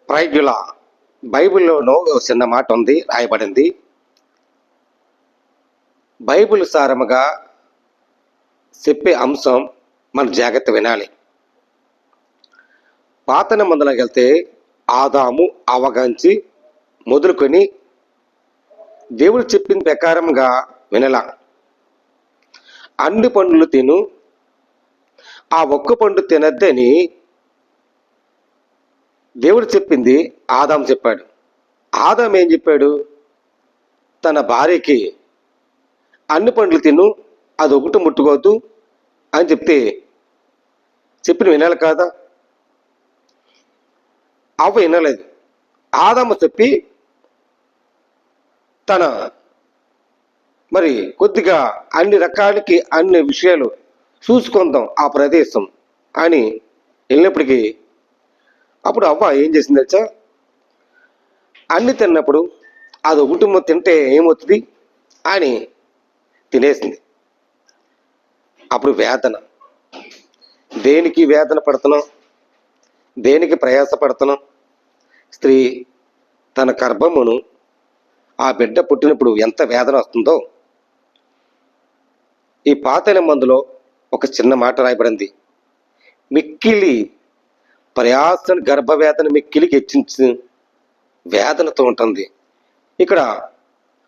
ప్రైజ్యుల బైబిల్లోనూ ఒక చిన్న మాట ఉంది, రాయబడింది. బైబిల్ సారముగా చెప్పే అంశం మన జాగ్రత్త వినాలి. పాత నిబంధనలోకి వెళ్తే ఆదాము అవగంచి మొదలుకొని దేవుడు చెప్పిన ప్రకారంగా వినలా. అన్ని పండ్లు తిను, ఆ ఒక్క పండు తినద్దని దేవుడు చెప్పింది ఆదాం చెప్పాడు. ఆదాం ఏం చెప్పాడు? తన భార్యకి అన్ని పండ్లు తిను, అది ఒకటి ముట్టుకోవద్దు అని చెప్పిన వినాలి కాదా? అవ్వ వినలేదు. ఆదాము చెప్పి తన మరి కొద్దిగా అన్ని రకాలకి అన్ని విషయాలు చూసుకుందాం ఆ ప్రదేశం అని వెళ్ళినప్పటికీ అప్పుడు అవ్వ ఏం చేసింది తెలుసా? అన్ని తిన్నప్పుడు అది ఒకటి తింటే ఏమవుతుంది అని తినేసింది. అప్పుడు వేదన, దేనికి వేదన పడుతున్నాం, దేనికి ప్రయాసపడుతున్నాం? స్త్రీ తన గర్భమును ఆ బిడ్డ పుట్టినప్పుడు ఎంత వేదన వస్తుందో ఈ పాత నిబంధనలో ఒక చిన్న మాట రాయబడింది. మిక్కిలి ప్రయాస గర్భవేదన మిక్కిలికి హెచ్చించి వేదనతో ఉంటుంది. ఇక్కడ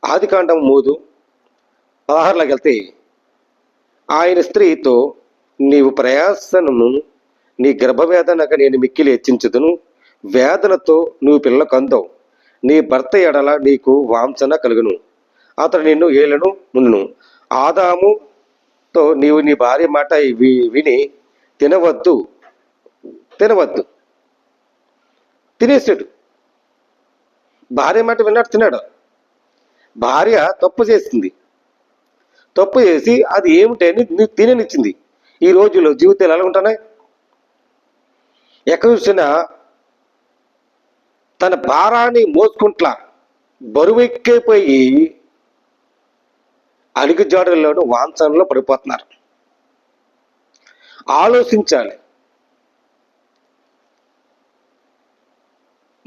ఆదికాండం 3:16 వెళ్తే ఆయన స్త్రీతో నీవు ప్రయాసను నీ గర్భవేదనగా నేను మిక్కిలి హెచ్చించుదును, వేదనతో నువ్వు పిల్ల కందవు, నీ భర్త ఎడల నీకు వాంఛన కలుగును, అతడు నిన్ను ఏలను మున్ను. ఆదాముతో నీవు నీ భార్య మాట విని తినవద్దు తినేసాడు. భార్య మాట విన్నాడు, తిన్నాడు. భార్య తప్పు చేసింది, తప్పు చేసి అది ఏమిటని నీకు తిననిచ్చింది. ఈ రోజుల్లో జీవితాలు ఎలా ఉంటున్నాయి? ఎక్కడ చూసినా తన భారాన్ని మోసుకుంట్లా బరువెక్కిపోయి అడుగుజాడల్లోనూ వాంఛనలో పడిపోతున్నారు. ఆలోచించాలి.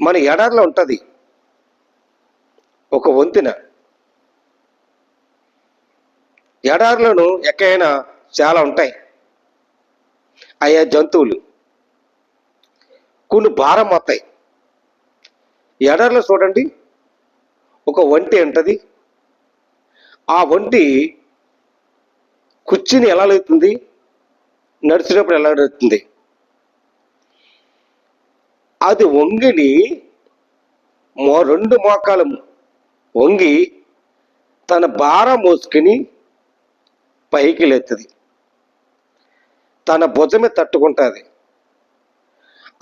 మన ఎడారిలో ఉంటుంది ఒక వంతెన. ఎడారిలోనూ ఎక్కడైనా చాలా ఉంటాయి. అయ్యా జంతువులు కొన్ని భారం అవుతాయి. ఎడారిలో చూడండి, ఒక ఒంటి ఉంటుంది. ఆ ఒంటి కుర్చీని ఎలా లేస్తుంది, నడిచినప్పుడు ఎలా నడుస్తుంది? అది వంగిని రెండు మోకాలు వంగి తన భారం మోసుకుని పైకి లేస్తుంది, తన భుజమే తట్టుకుంటుంది.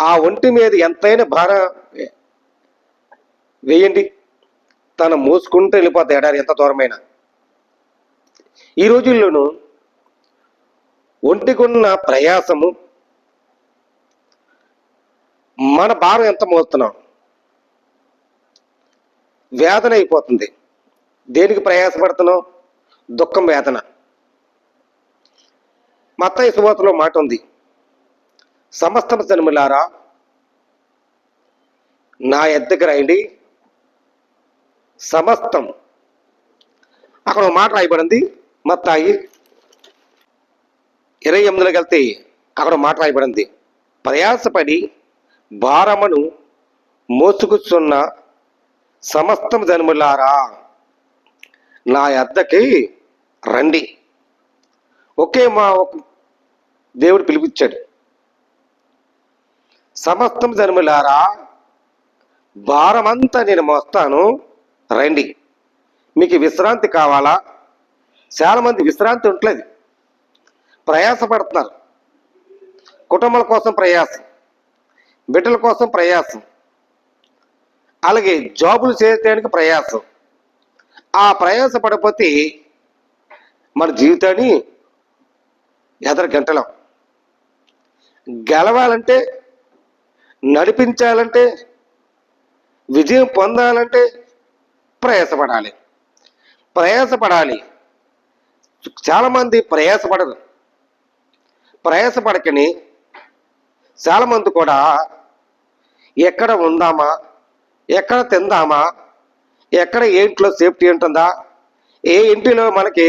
ఆ ఒంటి మీద ఎంతైనా భారం వేయండి, తను మోసుకుంటూ వెళ్ళిపోతాయి ఎడారి ఎంత దూరమైనా. ఈ రోజుల్లోనూ ఒంటికున్న ప్రయాసము, మన భారం ఎంత మోస్తున్నాం, వేదన అయిపోతుంది. దేనికి ప్రయాసపడుతున్నాం? దుఃఖం, వేదన. మత్తయి సువార్తలో మాట ఉంది, సమస్త జనములారా నా యొద్దకు రండి. సమస్తం, అక్కడ ఒక మాట రాయబడింది. మత్తయి 28 వెళ్తే అక్కడ మాట రాయబడింది, ప్రయాసపడి భారమును మోసుకుచున్న సమస్తం జనములారా నా యొద్దకి రండి. దేవుడు పిలిపించాడు. సమస్తం జనములారా భారమంతా నేను మోస్తాను, రండి. మీకు విశ్రాంతి కావాలా? చాలా మంది విశ్రాంతి ఉండలేదు, ప్రయాసపడుతున్నారు. కుటుంబాల కోసం ప్రయాసం, బిడ్డల కోసం ప్రయాసం, అలాగే జాబులు చేయడానికి ప్రయాసం. ఆ ప్రయాస పడిపోతే మన జీవితాన్ని గంటలం. గెలవాలంటే, నడిపించాలంటే, విజయం పొందాలంటే ప్రయాసపడాలి. చాలామంది ప్రయాసపడరు. ప్రయాసపడకని చాలామంది కూడా ఎక్కడ ఉందామా, ఎక్కడ తిందామా, ఎక్కడ ఏ ఇంట్లో సేఫ్టీ ఉంటుందా, ఏ ఇంటిలో మనకి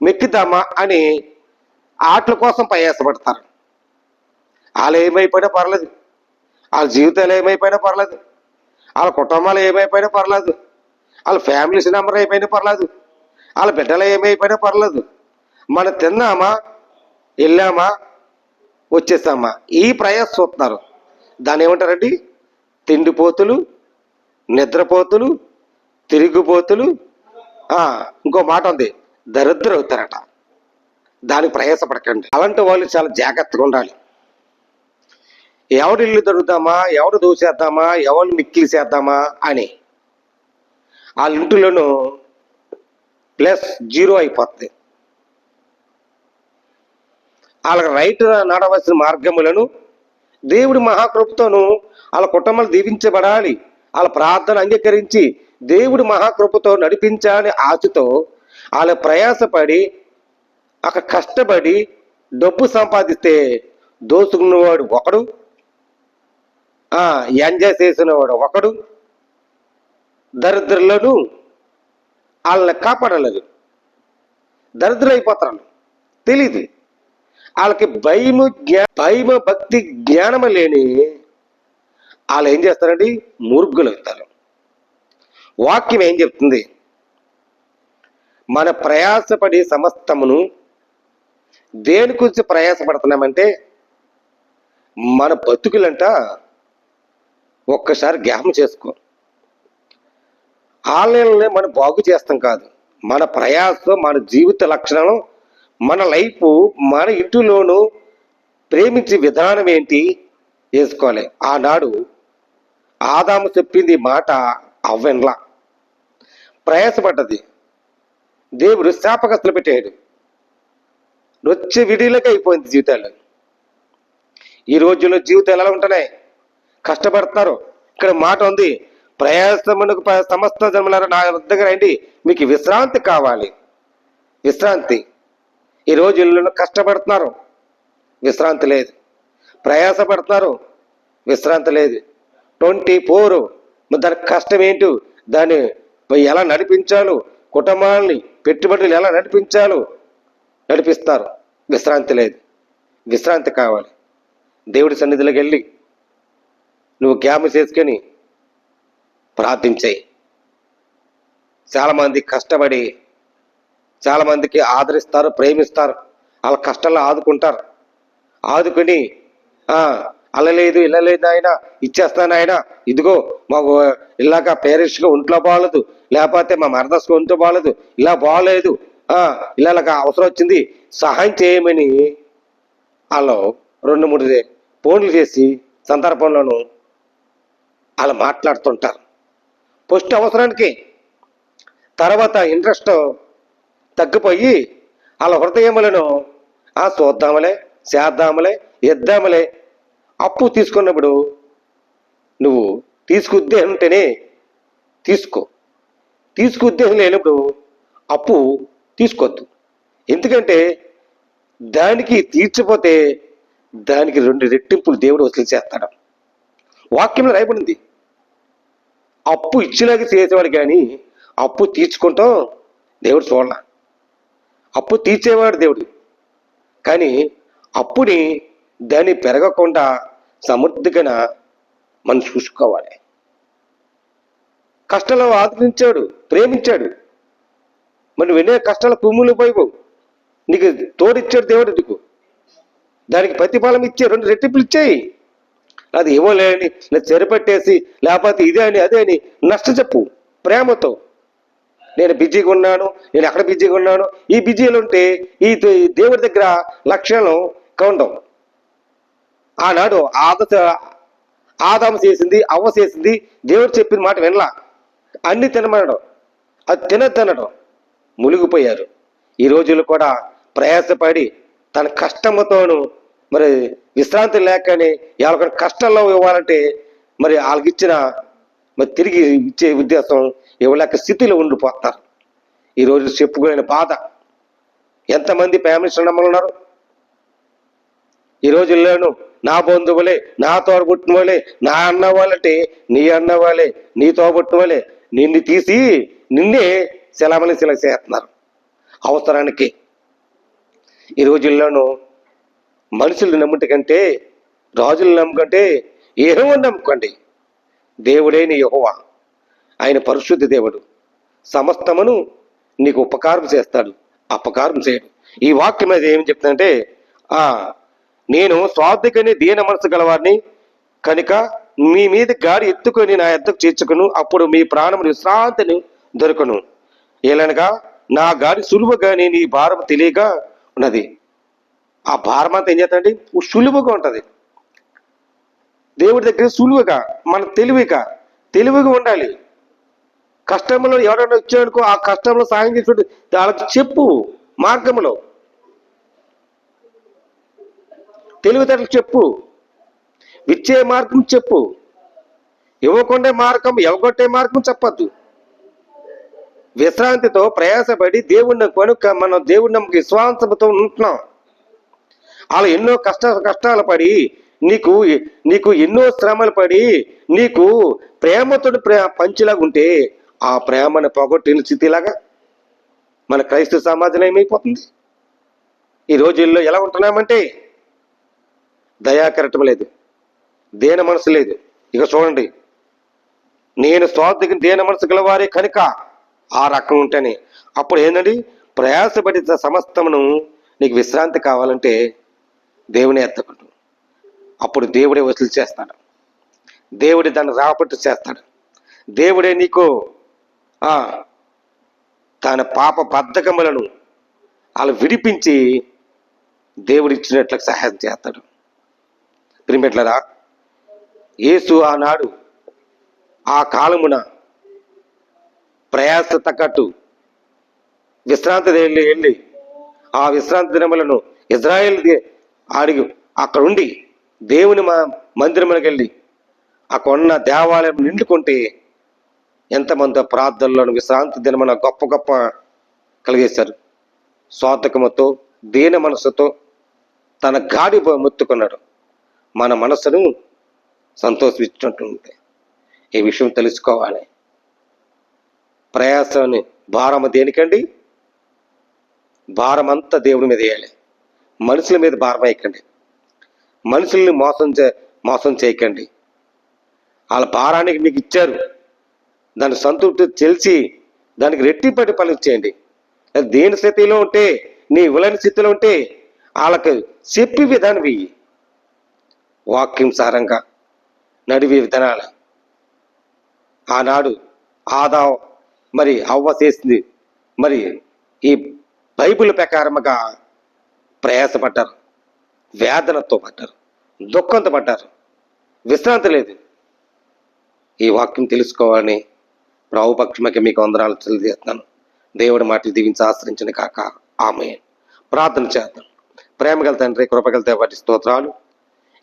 మెక్కిద్దామా అని ఆటల కోసం ప్రయాసపడతారు. వాళ్ళు ఏమైపోయినా పర్లేదు, వాళ్ళ జీవితాలు ఏమైపోయినా పర్లేదు, వాళ్ళ కుటుంబాలు ఏమైపోయినా పర్లేదు, వాళ్ళ ఫ్యామిలీస్ నెంబర్ అయిపోయినా పర్లేదు, వాళ్ళ బిడ్డలు ఏమైపోయినా పర్లేదు, మనం తిన్నామా, వెళ్ళామా, వచ్చేసామా, ఈ ప్రయాస చూస్తున్నారు. దాన్ని ఏమంటారండి? తిండిపోతులు, నిద్రపోతులు, తిరిగిపోతులు, ఇంకో మాట ఉంది, దరిద్రులు అవుతారట. దానికి ప్రయాసపడకండి. అలాంటి వాళ్ళు చాలా జాగ్రత్తగా ఉండాలి. ఎవరి ఇల్లు దొరుకుతామా, ఎవరు దూసేద్దామా, ఎవరిని మిక్కిలి చేద్దామా అని వాళ్ళ ఇంటిలోనూ ప్లస్ జీరో అయిపోతుంది. వాళ్ళకి రైట్ నడవలసిన మార్గములను దేవుడి మహాకృపతోను వాళ్ళ కుటుంబాలు దీవించబడాలి, వాళ్ళ ప్రార్థన అంగీకరించి దేవుడి మహాకృపతో నడిపించాలని ఆశతో వాళ్ళ ప్రయాసపడి అక్కడ కష్టపడి డబ్బు సంపాదిస్తే దోసుకున్నవాడు ఒకడు, ఎంజాయ్ చేసినవాడు ఒకడు, దరిద్రులను వాళ్ళని కాపాడలేదు, దరిద్రులు అయిపోతారు. తెలీదు వాళ్ళకి భయము భక్తి జ్ఞానము లేని వాళ్ళు ఏం చేస్తారండి? మూర్ఖులు అవుతారు. వాక్యం ఏం చెప్తుంది? మన ప్రయాసపడి సమస్తమును దేని గురించి ప్రయాసపడుతున్నామంటే మన బతుకులంట ఒక్కసారి జ్ఞాపకం చేసుకో. ఆన్లైన్లోనే మనం బాగు చేస్తాం కాదు, మన ప్రయాస, మన జీవిత లక్షణం, మన లైఫ్, మన ఇంటిలోనూ ప్రేమించే విధానం ఏంటి వేసుకోవాలి. ఆనాడు ఆదాము చెప్పింది మాట అవ్వెన్లా ప్రయాసపడ్డది, దేవుడు శాపగ్రస్తులు పెట్టాడు, నొచ్చి విడిలోకి అయిపోయింది జీవితాలు. ఈ రోజుల్లో జీవితాలు ఎలా ఉంటున్నాయి? కష్టపడుతున్నారు. ఇక్కడ మాట ఉంది, ప్రయాసమునకు సమస్త జన్మలారా నా దగ్గర రండి, మీకు విశ్రాంతి కావాలి. విశ్రాంతి. ఈ రోజుల్లో కష్టపడుతున్నారు, విశ్రాంతి లేదు. ప్రయాసపడుతున్నారు, విశ్రాంతి లేదు. 24 దానికి కష్టం ఏంటో, దాన్ని ఎలా నడిపించాలో, కుటుంబాలని పెట్టుబడులు ఎలా నడిపిస్తారు. విశ్రాంతి లేదు. విశ్రాంతి కావాలి. దేవుడి సన్నిధిలోకి వెళ్ళి నువ్వు జ్ఞాపకం చేసుకొని ప్రార్థించాయి. చాలామంది కష్టపడి చాలామందికి ఆదరిస్తారు, ప్రేమిస్తారు, వాళ్ళ కష్టాల్లో ఆదుకుంటారు. ఆదుకొని అలా లేదు ఇలా లేదు ఆయన, ఇచ్చేస్తాను ఆయన, ఇదిగో మాకు ఇలాగా పేరెంట్స్గా ఒంట్లో బాగలేదు, లేకపోతే మా మరదస్గా ఒంట్లో బాగలేదు, ఇలా బాగలేదు, ఇలాగా అవసరం వచ్చింది, సహాయం చేయమని వాళ్ళు 2-3 ఫోన్లు చేసి సందర్భంలోనూ వాళ్ళు మాట్లాడుతుంటారు. ఫస్ట్ అవసరానికి, తర్వాత ఇంట్రెస్ట్ తగ్గిపోయి వాళ్ళ హృదయములను చూద్దామలే, చేద్దామలే, ఇద్దామలే. అప్పు తీసుకున్నప్పుడు నువ్వు ఉద్దేశం ఉంటేనే ఉద్దేశం లేనప్పుడు అప్పు తీసుకోవద్దు. ఎందుకంటే దానికి తీర్చిపోతే దానికి 2 రెట్టింపులు దేవుడు వసూలు చేస్తాడు. వాక్యంలో రాయబడింది. అప్పు ఇచ్చినాక చేసేవాడు కానీ అప్పు తీర్చుకుంటాం దేవుడు చూడాల. అప్పు తీర్చేవాడు దేవుడు, కానీ అప్పుని దాన్ని పెరగకుండా సమృద్ధిగా మనం చూసుకోవాలి. కష్టాలు ఆదరించాడు, ప్రేమించాడు. మరి వినే కష్టాల కుమ్ములు పోయిపో, నీకు తోడిచ్చాడు దేవుడు. నీకు దానికి ప్రతిఫలం ఇచ్చే 2 రెట్టింపులు ఇచ్చాయి. అది ఇవ్వలేని చెరిపెట్టేసి లేకపోతే ఇదే అని అదే అని నష్ట చెప్పు. ప్రేమతో నేను బిజీగా ఉన్నాను, నేను ఎక్కడ బిజీగా ఉన్నాను, ఈ బిజీలు ఉంటే ఈ దేవుడి దగ్గర లక్ష్యాలు కౌండం. ఆనాడు ఆదాము చేసింది, అవ్వ చేసింది, దేవుడు చెప్పిన మాట వినలా, అన్ని తినమనడం, అది తినద్దనడం, మునిగిపోయారు. ఈ రోజులు కూడా ప్రయాసపడి తన కష్టముతోనూ మరి విశ్రాంతి లేకని ఎవరికైనా కష్టంలో ఇవ్వాలంటే మరి వాళ్ళకి ఇచ్చిన మరి తిరిగి ఇచ్చే ఉద్దేశం ఇవ్వలేక స్థితిలో ఉండిపోతారు. ఈరోజు చెప్పుకునే బాధ. ఎంతమంది ఫ్యామిలీస్ నమ్మలున్నారు ఈ రోజుల్లోనూ నా బంధువులే, నా తోడబుట్టిన వాళ్ళే, నా అన్న వాళ్ళంటే నీ అన్న వాళ్ళే, నీ తోడబుట్టిన వాళ్ళే నిన్ను తీసి నిన్నే సెలమని చేస్తున్నారు అవసరానికి. ఈ రోజుల్లోనూ మనుషులు నమ్ముట కంటే, రాజులు నమ్ముకంటే యెహోవాను నమ్ముకోండి. దేవుడే నీ యెహోవా, ఆయన పరిశుద్ధ దేవుడు. సమస్తమును నీకు ఉపకారం చేస్తాడు, అపకారం చేయడు. ఈ వాక్యం మీద ఏం చెప్తుందంటే, నేను స్వార్థకని దీన మనసు గలవారిని కనుక మీ మీద గాడి ఎత్తుకొని నా ఎద్దకు చేర్చుకును, అప్పుడు మీ ప్రాణము విశ్రాంతిని దొరకను. ఏలనగా నా గాడి సులువుగా నీ భారం తెలియక ఉన్నది. ఆ భారం అంతా ఏం చేస్తాండి, సులువుగా ఉంటుంది. దేవుడి దగ్గర సులువుగా, మన తెలివిగా ఉండాలి. కష్టంలో ఎవరైనా వచ్చాడనుకో, ఆ కష్టంలో సాయం చేసి వాళ్ళకి చెప్పు. మార్గంలో తెలివితేటలు చెప్పు, ఇచ్చే మార్గం చెప్పు, ఇవ్వకుండే మార్గం, ఇవ్వగొట్టే మార్గం చెప్పద్దు. విశ్రాంతితో ప్రయాసపడి దేవుడిని కనుక మనం దేవుడి నమ్మక విశ్వాసంతో ఉంటున్నాం. అలా ఎన్నో కష్టాలు పడి నీకు ఎన్నో శ్రమలు పడి నీకు ప్రేమతో పంచిలాగా ఉంటే ఆ ప్రేమను పోగొట్టిన స్థితిలాగా మన క్రైస్తవ సమాజం ఏమైపోతుంది. ఈ రోజుల్లో ఎలా ఉంటున్నామంటే దయాకరటం లేదు, దేన మనసు లేదు. ఇక చూడండి, నేను స్వార్థకి దేన మనసు గలవారే కనుక ఆ రకం ఉంటేనే. అప్పుడు ఏంటండి, ప్రయాసపడి సమస్తమును నీకు విశ్రాంతి కావాలంటే దేవుని ఎత్తకుంటు. అప్పుడు దేవుడే వసూలు చేస్తాడు, దేవుడే దాన్ని రాపట్టు చేస్తాడు. దేవుడే నీకు తన పాప బద్ధకములను అలా విడిపించి దేవుడు ఇచ్చినట్లకు సహాయం చేస్తాడు. ప్రియమిత్రులారా, యేసు ఆనాడు ఆ కాలమున ప్రయాస తగ్గట్టు విశ్రాంతి వెళ్ళి ఆ విశ్రాంతి దినములను ఇజ్రాయేల్ అడిగి అక్కడుండి దేవుని మందిరములకు వెళ్ళి అక్కడ ఉన్న దేవాలయం నిండుకుంటే ఎంతమంది ప్రార్థనలను విశ్రాంతి దినమున గొప్ప కలిగేశారు. స్వార్థకముతో దీన మనసుతో తన గాడి మొత్తుకున్నాడు. మన మనసును సంతోషించినట్టుంది. ఈ విషయం తెలుసుకోవాలి. ప్రయాసాన్ని భారము దేనికండి? భారం అంతా దేవుడి మీద వేయాలి. మనుషుల మీద భారం వేయకండి. మనుషుల్ని మోసం చేయకండి. వాళ్ళ భారానికి మీకు ఇచ్చారు, దాని సంతృప్తి తెలిసి దానికి రెట్టిపడి పనులు చేయండి. దేని స్థితిలో ఉంటే, నీ ఇవ్వలేని స్థితిలో ఉంటే వాళ్ళకి చెప్పి విధానం వెయ్యి. వాక్యం సారంగా నడివే విధానాలు. ఆనాడు ఆదాం మరి అవ్వ చేసింది మరి ఈ బైబిల్ ప్రకారముగా ప్రయాసపడ్డారు, వేదనతో పడ్డారు, దుఃఖంతో పడ్డారు, విశ్రాంతి లేదు. ఈ వాక్యం తెలుసుకోవాలని ప్రభుపక్షమకి మీకు వందనాలు తెలియజేస్తున్నాను. దేవుడి మాటలు దీవించి ఆశ్రయించిన కాక ఆమేన్. ప్రార్థన చేద్దాం. ప్రేమగల తండ్రి, కృపగల దేవాటి స్తోత్రాలు.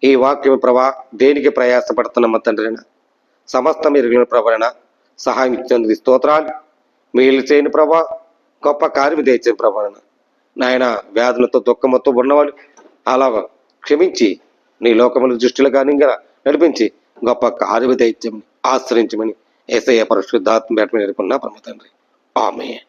ఈ వాక్యం ప్రభా దేనికి ప్రయాసపడుతున్నమ్మ తండ్రిన సమస్త మీరు ప్రభాన సహాయం ఇచ్చేందుకు స్తోత్రాలు. మీరు చేయని ప్రభా గొప్ప కార్యం తెచ్చిన ప్రభాన నాయన వ్యాధులతో దుఃఖంతో ఉన్నవాళ్ళు అలా క్షమించి నీ లోకముల దృష్టిలో కానీ నడిపించి గొప్ప కార్యం తెచ్చమని ఆశ్రయించమని యేసయ్య పరిశుద్ధాత్మ పేట మీద పరమ తండ్రి ఆమేన్.